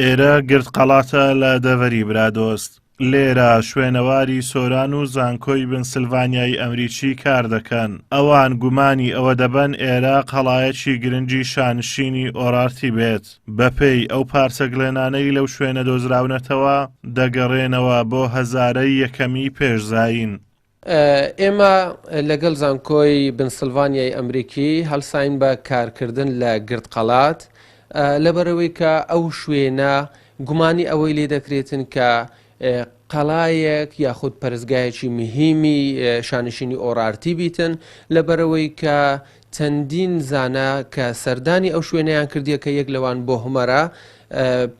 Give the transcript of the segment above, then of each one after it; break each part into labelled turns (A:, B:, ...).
A: ئێرە گرتقەڵاتە لە دەڤەری برادۆست. لێرە شوێنەواری سۆران و زانکۆی پێنسیلڤانیای ئەمریکی کار دەکەن. ئەوان گومانی ئەوە دەبەن ئێرە قەڵایەکی گرنگی شانشینی ئۆرارتی بێت. بەپێی ئەو پارچەگلێنانەی لەو شوێنە دۆزراونەتەوە دەگەڕێنەوە بۆ هەزارەی یەکەمی پێشزاین.
B: ئێمە لەگەڵ زانکۆی پێنسیلڤانیای ئەمریکی هەڵساین بە کارکردن لە گرتقەڵات لەبەرەوەی کە ئەو شوێنە گومانی ئەوەی لێ دەکرێتن کە قەڵایەک یاخود پەرستگایەکی مهمی شانشینی ئۆرارتی بیتن لەبەرەوەی کە چەندین زانە کە سەردانی ئەو شوێنەیان کردیە کە یەک لەوان بۆ هەمەرە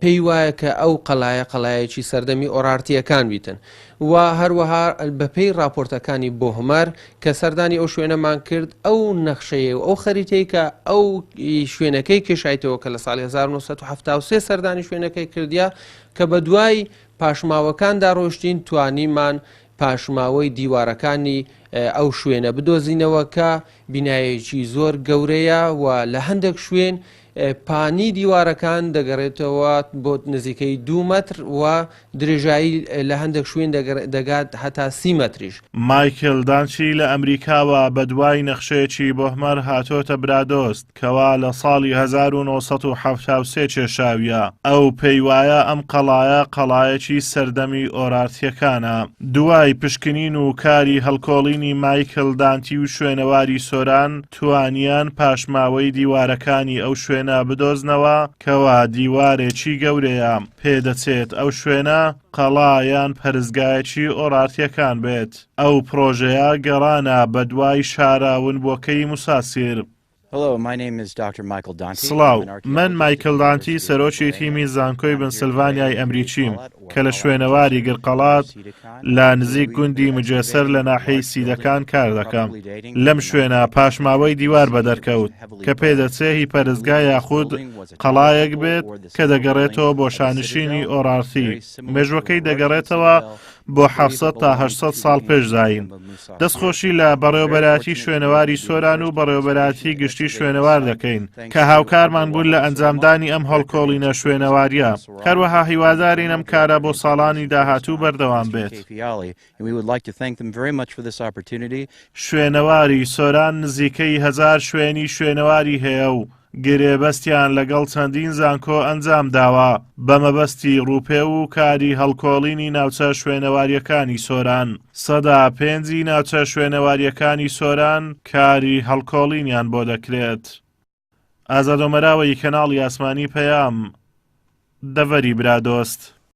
B: پێی وایە کە ئەو قەڵایەکی سەردەمی ئۆرارتیەکان بیتن و هەروەها بەپێی راپۆرتەکانی بۆ هەمەر کە سەردانی ئەو شوێنەمان کرد ئەو نەخشەیە و ئەو خەریتەی کە ئەو شوێنەکەی کێشایتەوە کە لە ساڵی 1970 سەردانی شوێنەکەی کردیا کە بە دوای پاشماوەکاندا ڕۆشتین توانیمان پاشماوەی دیوارەکانی ئەو شوێنە بدۆزینەوە کە بینایەکی زۆر گەورەیە و لە هەندێک شوێن پانی دیوارەکان دەگەڕێتەوە بۆ نزیکەی 2 مەتر و درێژایی لە هەندێک شوێن دەگات هەتا 30 مەتریش.
A: مایکل دانچی لە ئەمریکاوە بە دوای نەخشەیەکی بۆ هەمەر هاتۆتە برادۆست کەوا لە ساڵی 1970 کێشاویە. ئەو پێی وایە ئەم قەڵایە قەڵایەکی سەردەمی ئۆرارتیەکانە. دوای پشکنین و کاری هەڵکۆڵینی مایکل دانتی و شوێنەواری سۆران توانیان پاشماوەی دیوارەکانی ئەو شوێنە بدۆزنەوە کەوا دیوارێکی گەورەیە پێدەچێت ئەو شوێنە قەڵایان پەرستگایەکی ئۆرارتیەکان بێت. ئەو پرۆژەیە گەڕانە بە دوای شاراونبووەکەی موساسیر. سڵاو، من مایکل دانتی سەرۆکی تیمی زانکۆی پێنسیلڤانیای ئەمریکیم کە لە شوێنەواری گرقەڵات لە نزیک گوندی مجێسەر لە ناحەی سیدەکان کار دەکەم. لەم شوێنە پاشماوەی دیوار بەدەرکەوت کە پێدەچێ پەرستگای یاخود قەڵایەک بێت کە دەگەڕێتەوە بۆ شانشینی ئۆرارتی. مێژوەکەی دەگەڕێتەوە بۆ 700 تا 800 ساڵ پێشزاین. دەستخۆشی لە بەڕێوەبەراتی شوێنەواری سۆران و بەڕێوەبەراتی گشتی شوێنەوار دەکەین کە هاوکارمان بوون لە ئەنجامدانی ئەم هەڵکۆڵینە شوێنەواریە. هەروەها هیوادارین ئەم کارە بۆ ساڵانی داهاتوو بەردەوام بێت. شوێنەواری سۆران نزیکەی 1000 شوێنی شوێنەواری هەیە و گرێبەستیان لەگەڵ چەندین زانکۆ ئەنجام داوە بە مەبەستی ڕووپێ و کاری هەڵکۆڵینی ناوچە شوێنەواریەکانی سۆران. 5 ناوچە شوێنەواریەکانی سۆران کاری هەڵکۆڵینیان بۆ دەکرێت. ئازادۆمەراوەی کەناڵی ئاسمانی پەیام، دەڤەری برادۆست.